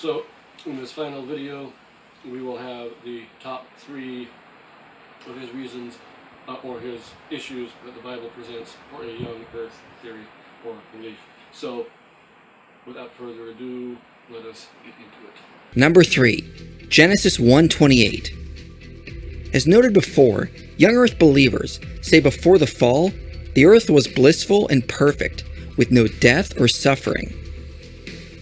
So, in this final video, we will have the top 3 of his reasons or his issues that the Bible presents for a young earth theory or belief. So, without further ado, let us get into it. Number 3. Genesis 1:28. As noted before, young earth believers say before the fall, the earth was blissful and perfect, with no death or suffering.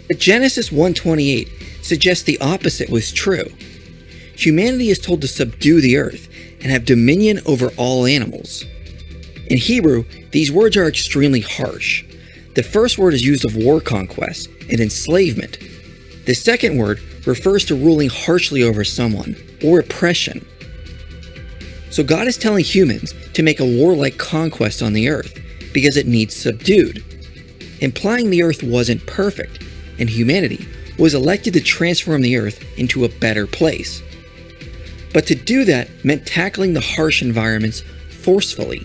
But Genesis 1:28 suggests the opposite was true. Humanity is told to subdue the earth and have dominion over all animals. In Hebrew, these words are extremely harsh. The first word is used of war conquest and enslavement. The second word refers to ruling harshly over someone, or oppression. So God is telling humans to make a warlike conquest on the earth because it needs subdued, implying the earth wasn't perfect and humanity was elected to transform the earth into a better place. But to do that meant tackling the harsh environments forcefully.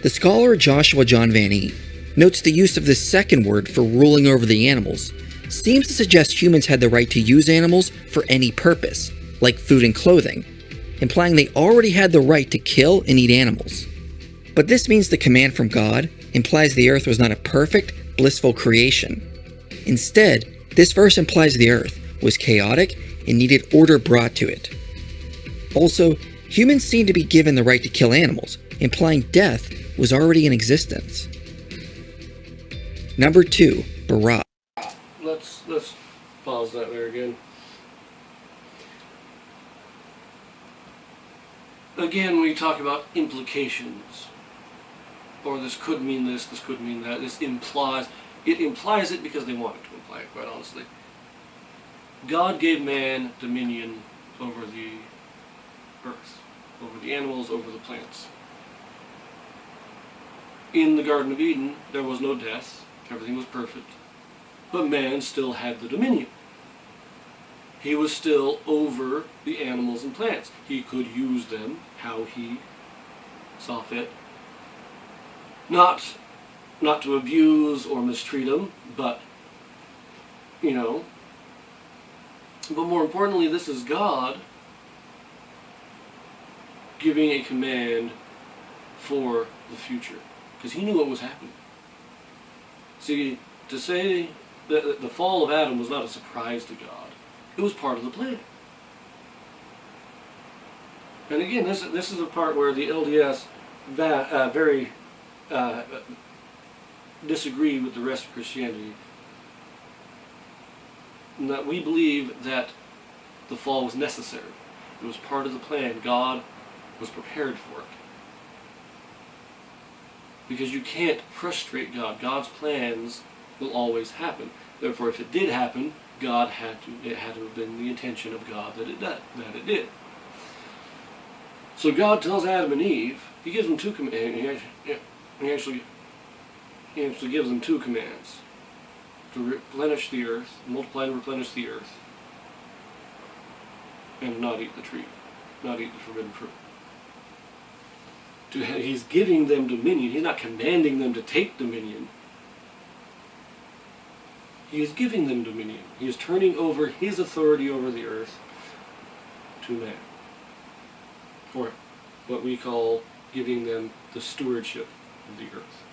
The scholar Joshua John Van E notes the use of the second word for ruling over the animals seems to suggest humans had the right to use animals for any purpose, like food and clothing, implying they already had the right to kill and eat animals. But this means the command from God implies the earth was not a perfect, blissful creation. Instead, this verse implies the earth was chaotic and needed order brought to it. Also, humans seem to be given the right to kill animals, implying death was already in existence. Number 2. Abrupt. Let's pause that there again. Again, we talk about implications, or this could mean this could mean that, it implies it because they want it to imply it, quite honestly. God gave man dominion over the earth, over the animals, over the plants. In the Garden of Eden, there was no death, everything was perfect, but man still had the dominion. He was still over the animals and plants. He could use them how he saw fit. Not to abuse or mistreat them, but, but more importantly, this is God giving a command for the future, because he knew what was happening. See, to say that the fall of Adam was not a surprise to God, it was part of the plan. And again, this is a part where the LDS very disagree with the rest of Christianity. And that we believe that the fall was necessary. It was part of the plan. God was prepared for it. Because you can't frustrate God. God's plans will always happen. Therefore, if it did happen, it had to have been the intention of God that it did. So God tells Adam and Eve, he gives them 2 commands. He actually gives them 2 commands: to replenish the earth, multiply and replenish the earth, and not eat the tree, not eat the forbidden fruit. He's giving them dominion. He's not commanding them to take dominion. He is giving them dominion. He is turning over his authority over the earth to man. Or what we call giving them the stewardship of the earth.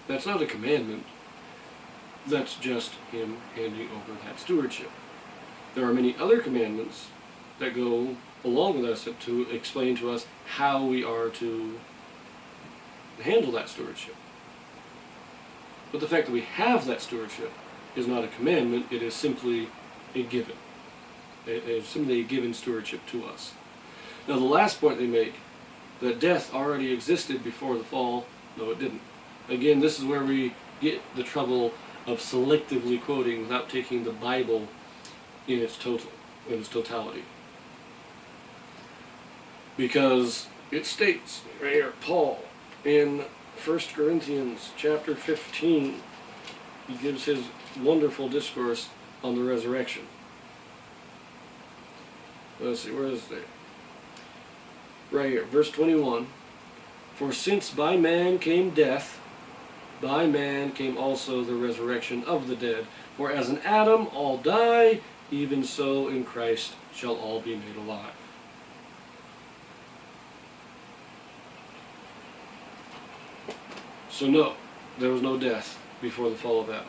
That's not a commandment. That's just him handing over that stewardship. There are many other commandments that go along with us to explain to us how we are to handle that stewardship. But the fact that we have that stewardship is not a commandment, it is simply a given. It is simply a given stewardship to us. Now the last point they make, that death already existed before the fall, no it didn't. Again, this is where we get the trouble of selectively quoting without taking the Bible in its totality. Because it states right here, Paul, in 1 Corinthians chapter 15, he gives his wonderful discourse on the resurrection. Let's see, where is it? Right here, verse 21. For since by man came death, by man came also the resurrection of the dead. For as in Adam all die, even so in Christ shall all be made alive. So no, there was no death before the fall of Adam.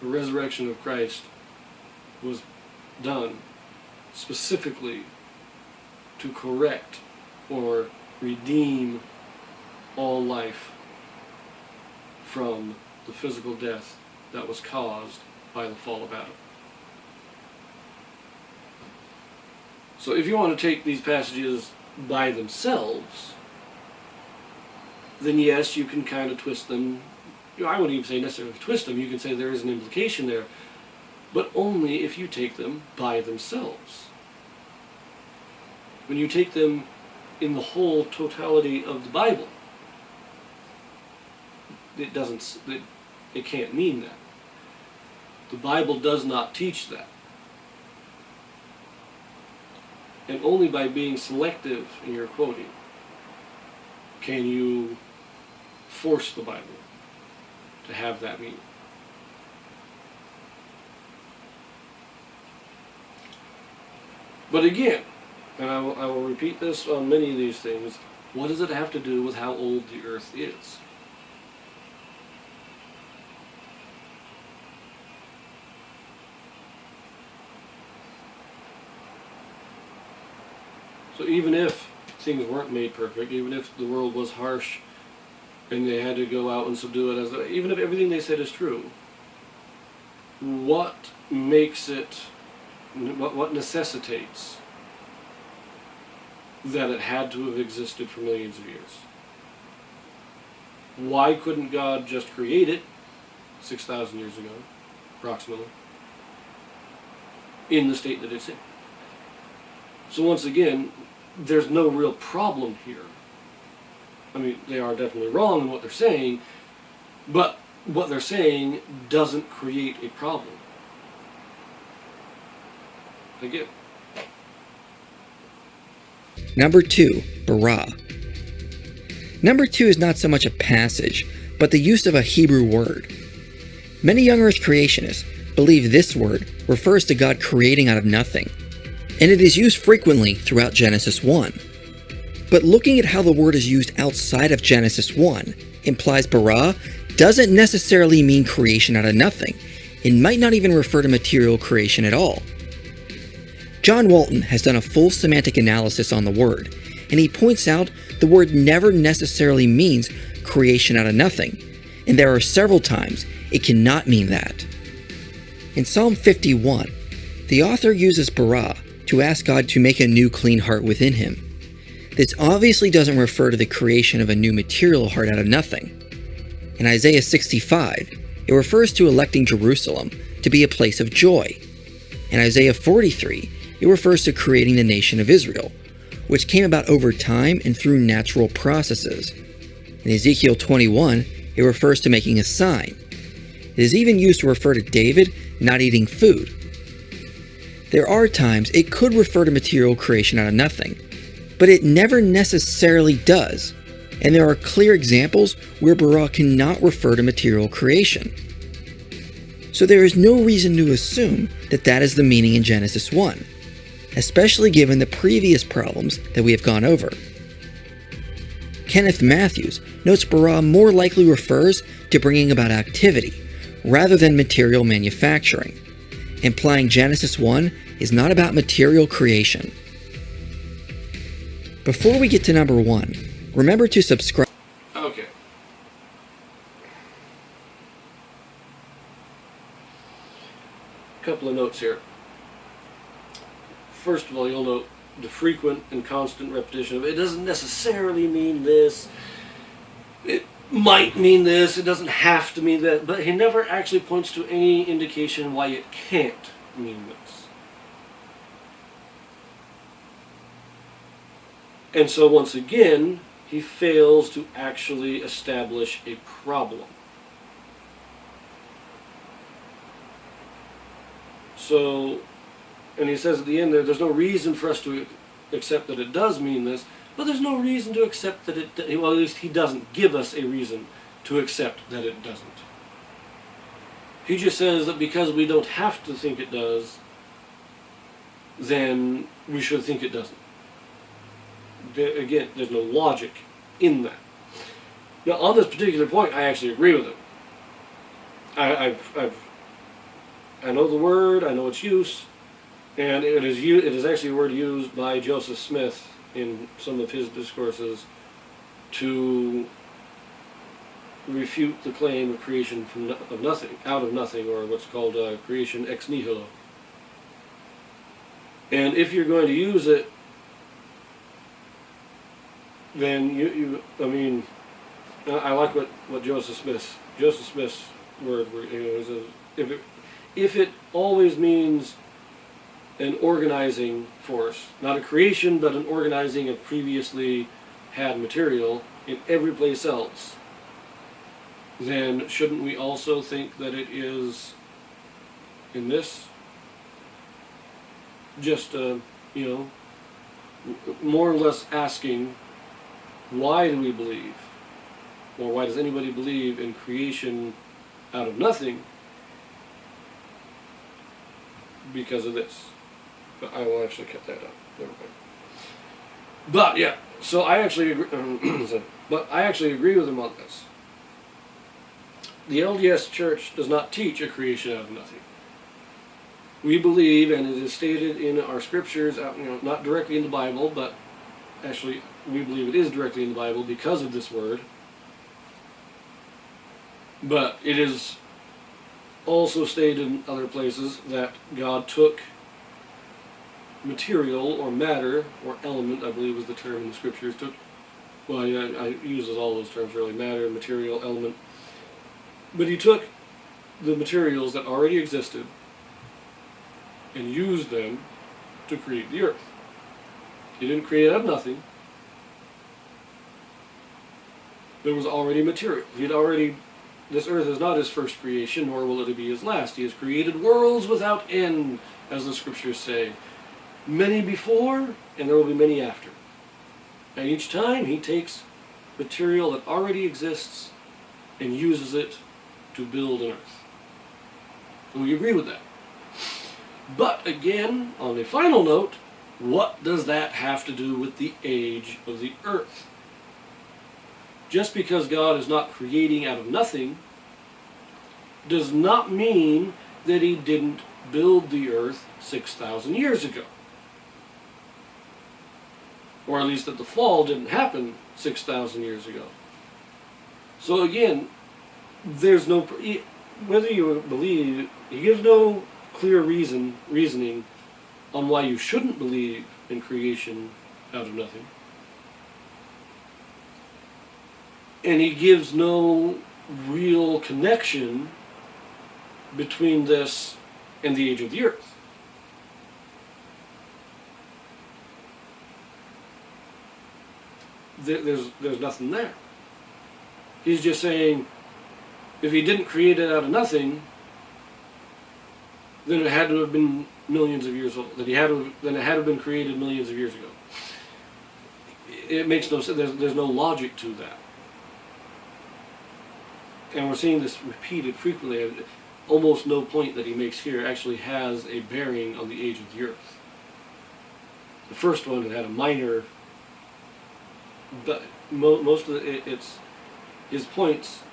The resurrection of Christ was done specifically to correct or redeem all life from the physical death that was caused by the fall of Adam. So if you want to take these passages by themselves, then yes, you can kind of twist them. I wouldn't even say necessarily twist them. You can say there is an implication there, but only if you take them by themselves. When you take them in the whole totality of the Bible, it can't mean that. The Bible does not teach that. And only by being selective in your quoting can you force the Bible to have that meaning. But again, and I will repeat this on many of these things, what does it have to do with how old the earth is? So even if things weren't made perfect, even if the world was harsh and they had to go out and subdue it, even if everything they said is true, what makes it, what necessitates that it had to have existed for millions of years? Why couldn't God just create it 6,000 years ago, approximately, in the state that it's in? So once again, there's no real problem here. I mean, they are definitely wrong in what they're saying, but what they're saying doesn't create a problem. Again. Number 2, bara. Number 2 is not so much a passage, but the use of a Hebrew word. Many young earth creationists believe this word refers to God creating out of nothing, and it is used frequently throughout Genesis 1. But looking at how the word is used outside of Genesis 1 implies bara doesn't necessarily mean creation out of nothing. It might not even refer to material creation at all. John Walton has done a full semantic analysis on the word, and he points out the word never necessarily means creation out of nothing, and there are several times it cannot mean that. In Psalm 51, the author uses bara to ask God to make a new clean heart within him. This obviously doesn't refer to the creation of a new material heart out of nothing. In Isaiah 65, it refers to electing Jerusalem to be a place of joy. In Isaiah 43, it refers to creating the nation of Israel, which came about over time and through natural processes. In Ezekiel 21, it refers to making a sign. It is even used to refer to David not eating food. There are times it could refer to material creation out of nothing, but it never necessarily does, and there are clear examples where bara cannot refer to material creation. So there is no reason to assume that that is the meaning in Genesis 1, especially given the previous problems that we have gone over. Kenneth Matthews notes bara more likely refers to bringing about activity, rather than material manufacturing, implying Genesis 1 is not about material creation. Before we get to number 1, remember to subscribe. Okay. A couple of notes here. First of all, you'll note the frequent and constant repetition of it doesn't necessarily mean this. It might mean this. It doesn't have to mean that. But he never actually points to any indication why it can't mean this. And so once again, he fails to actually establish a problem. So, and he says at the end there's no reason for us to accept that it does mean this, but there's no reason to accept that well, at least he doesn't give us a reason to accept that it doesn't. He just says that because we don't have to think it does, then we should think it doesn't. Again, there's no logic in that. Now, on this particular point, I actually agree with him. I know the word, I know its use, and it is actually a word used by Joseph Smith in some of his discourses to refute the claim of creation of nothing, out of nothing, or what's called creation ex nihilo. And if you're going to use it, then I like what Joseph Smith's word is. If it always means an organizing force, not a creation, but an organizing of previously had material in every place else, then shouldn't we also think that it is in this? Just, more or less asking, why do we believe, or why does anybody believe in creation out of nothing? Because of this. But I will actually cut that out. Never mind. But yeah, so I actually agree. But I actually agree with him on this. The LDS Church does not teach a creation out of nothing. We believe, and it is stated in our scriptures, not directly in the Bible, but actually we believe it is directly in the Bible because of this word. But it is also stated in other places that God took material or matter or element, I believe was the term in the scriptures, I uses all those terms really, matter, material, element. But he took the materials that already existed and used them to create the earth. He didn't create it out of nothing. There was already material. This earth is not his first creation, nor will it be his last. He has created worlds without end, as the scriptures say. Many before, and there will be many after. And each time he takes material that already exists and uses it to build an earth. So we agree with that. But again, on a final note, what does that have to do with the age of the earth? Just because God is not creating out of nothing does not mean that he didn't build the earth 6,000 years ago. Or at least that the fall didn't happen 6,000 years ago. So again, there's no, whether you believe, he gives no clear reasoning on why you shouldn't believe in creation out of nothing. And he gives no real connection between this and the age of the earth. There's nothing there. He's just saying, if he didn't create it out of nothing, then it had to have been millions of years old. Then it had to have been created millions of years ago. It makes no sense. There's no logic to that. And we're seeing this repeated frequently. Almost no point that he makes here actually has a bearing on the age of the earth. The first one, it had a minor, but most of his points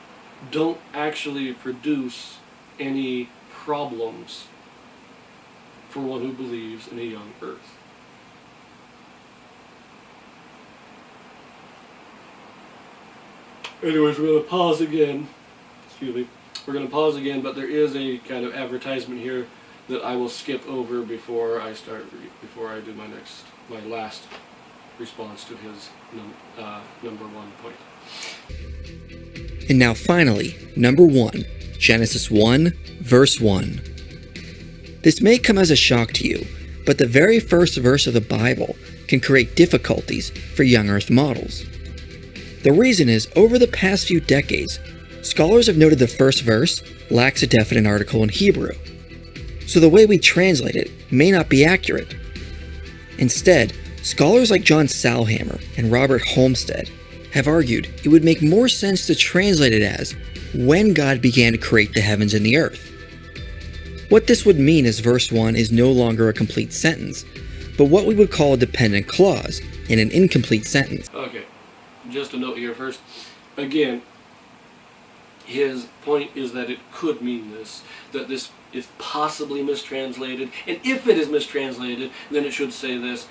don't actually produce any problems for one who believes in a young earth. Anyways, we're going to pause again. Excuse me. We're going to pause again, but there is a kind of advertisement here that I will skip over before I do my last response to his number 1 point. And now finally, number 1, Genesis 1, verse 1. This may come as a shock to you, but the very first verse of the Bible can create difficulties for young earth models. The reason is, over the past few decades, scholars have noted the first verse lacks a definite article in Hebrew, so the way we translate it may not be accurate. Instead, scholars like John Salhammer and Robert Homestead have argued it would make more sense to translate it as, when God began to create the heavens and the earth. What this would mean is verse 1 is no longer a complete sentence, but what we would call a dependent clause in an incomplete sentence. Okay, just a note here first. Again, his point is that it could mean this, that this is possibly mistranslated, and if it is mistranslated, then it should say this,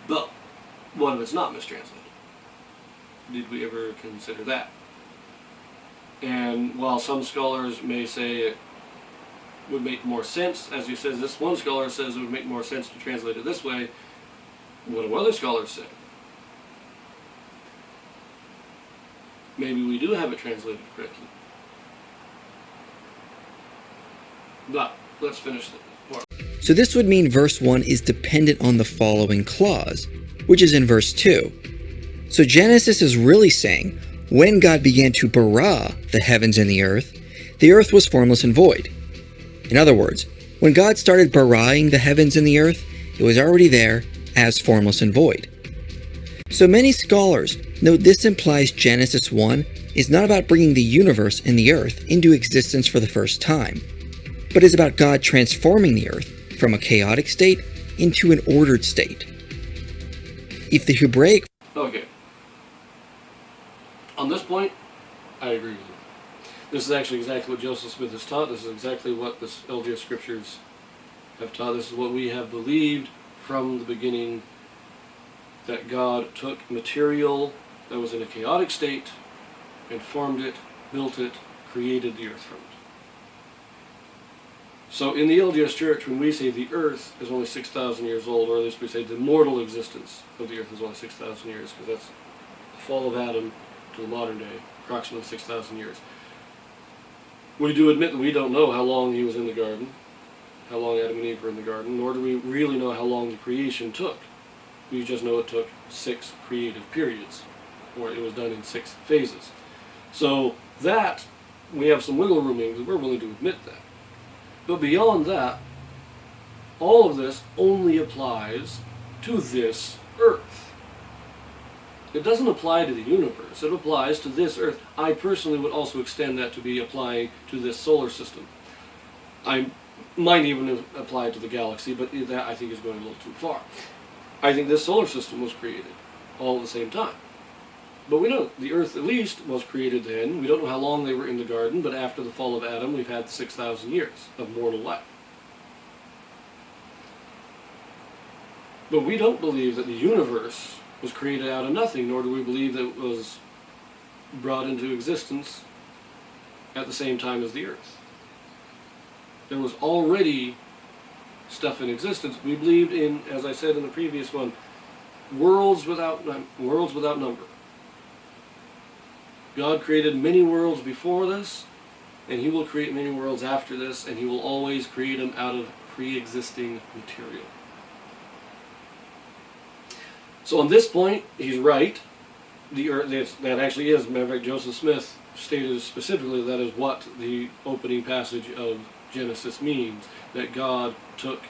but what if it's not mistranslated? Did we ever consider that? And while some scholars may say it would make more sense, as he says, this one scholar says it would make more sense to translate it this way, what do other scholars say? Maybe we do have it translated correctly. But let's finish the part. So this would mean verse 1 is dependent on the following clause, which is in verse 2. So Genesis is really saying, when God began to bara the heavens and the earth was formless and void. In other words, when God started baraing the heavens and the earth, it was already there as formless and void. So many scholars note this implies Genesis 1 is not about bringing the universe and the earth into existence for the first time, but is about God transforming the earth from a chaotic state into an ordered state. If the Hebraic... Okay. On this point, I agree with you. This is actually exactly what Joseph Smith has taught. This is exactly what the LDS scriptures have taught. This is what we have believed from the beginning, that God took material that was in a chaotic state and formed it, built it, created the earth from it. So in the LDS Church, when we say the earth is only 6,000 years old, or at least we say the mortal existence of the earth is only 6,000 years, because that's the fall of Adam to the modern day, approximately 6,000 years. We do admit that we don't know how long he was in the garden, how long Adam and Eve were in the garden, nor do we really know how long the creation took. We just know it took 6 creative periods, or it was done in 6 phases. So that, we have some wiggle room in, because we're willing to admit that. But beyond that, all of this only applies to this earth. It doesn't apply to the universe, it applies to this earth. I personally would also extend that to be applying to this solar system. I might even apply it to the galaxy, but that I think is going a little too far. I think this solar system was created all at the same time. But we know the earth at least was created then. We don't know how long they were in the garden, but after the fall of Adam, we've had 6,000 years of mortal life. But we don't believe that the universe was created out of nothing, nor do we believe that it was brought into existence at the same time as the earth. There was already stuff in existence. We believed in, as I said in the previous one, worlds without number. God created many worlds before this, and he will create many worlds after this, and he will always create them out of pre-existing material. So on this point, he's right. The earth, that actually is, matter of fact, Joseph Smith stated specifically that is what the opening passage of Genesis means, that God took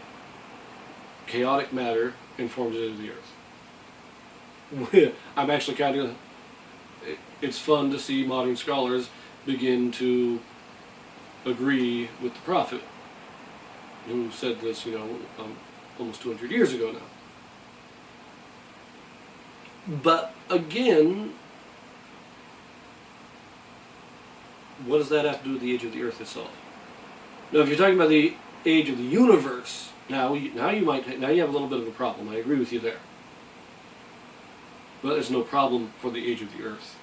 chaotic matter and formed it into the earth. I'm actually kind of, it's fun to see modern scholars begin to agree with the prophet who said this, almost 200 years ago now. But again, what does that have to do with the age of the earth itself? Now, if you're talking about the age of the universe, now you have a little bit of a problem. I agree with you there. But there's no problem for the age of the earth.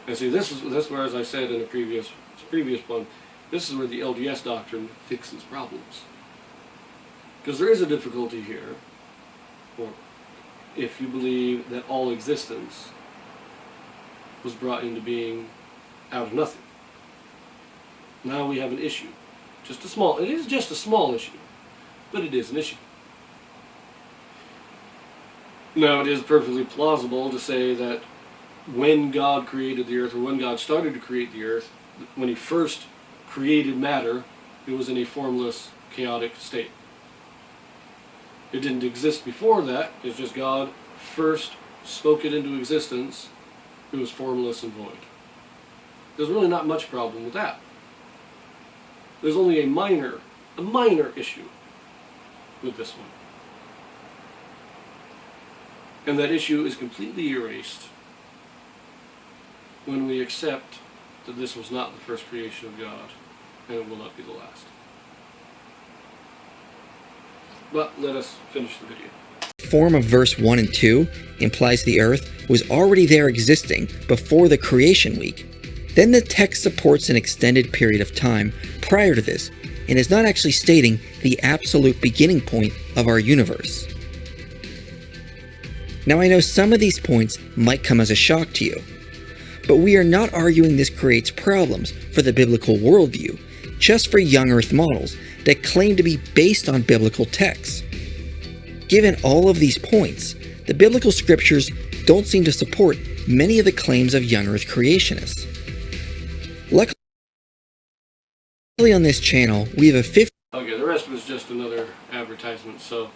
And see, this is where, as I said in a previous one, this is where the LDS doctrine fixes problems. Because there is a difficulty here, or if you believe that all existence was brought into being out of nothing. Now we have an issue. It is just a small issue, but it is an issue. Now, it is perfectly plausible to say that when God created the earth, or when God started to create the earth, when he first created matter, it was in a formless, chaotic state. It didn't exist before that. It's just God first spoke it into existence. It was formless and void. There's really not much problem with that. There's only a minor issue with this one. And that issue is completely erased when we accept that this was not the first creation of God, and it will not be the last. But let us finish the video. The form of verse 1 and 2 implies the earth was already there existing before the creation week. Then the text supports an extended period of time prior to this and is not actually stating the absolute beginning point of our universe. Now I know some of these points might come as a shock to you, but we are not arguing this creates problems for the biblical worldview, just for young earth models that claim to be based on biblical texts. Given all of these points, the biblical scriptures don't seem to support many of the claims of young earth creationists. Luckily on this channel, we have a 50... Okay, the rest was just another advertisement, so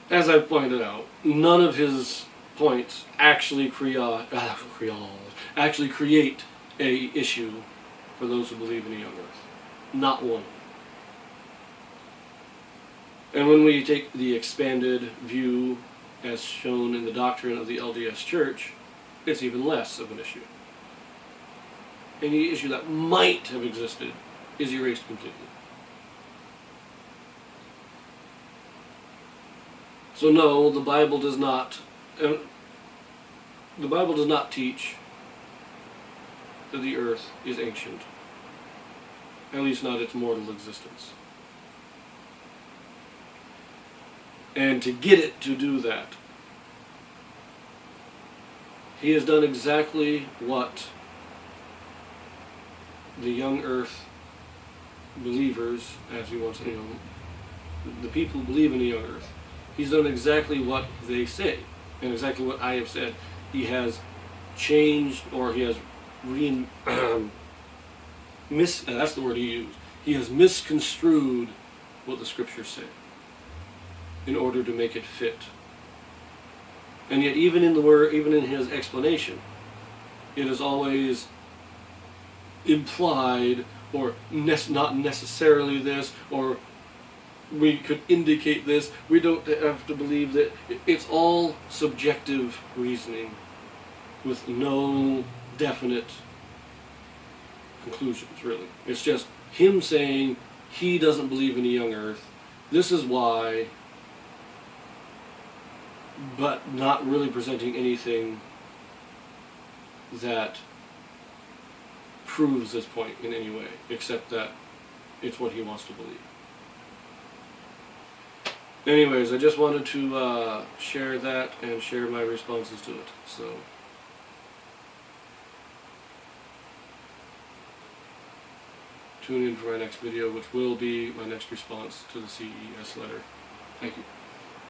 as I pointed out, none of his points actually create a issue for those who believe in a young earth. Not one. And when we take the expanded view as shown in the doctrine of the LDS Church, it's even less of an issue. Any issue that might have existed is erased completely. So no, the Bible does not teach that the earth is ancient. At least not its mortal existence. And to get it to do that, he has done exactly what the young earth believers, as he wants, the people who believe in the young earth, he's done exactly what they say, and exactly what I have said. He has changed, or he has that's the word he used. He has misconstrued what the scriptures say in order to make it fit. And yet, even in his explanation, it is always implied, or not necessarily this, or we could indicate this. We don't have to believe that. It's all subjective reasoning with no definite conclusions, really. It's just him saying he doesn't believe in a young earth. This is why, but not really presenting anything that proves this point in any way, except that it's what he wants to believe. Anyways, I just wanted to share that and share my responses to it. So, tune in for my next video, which will be my next response to the CES letter. Thank you.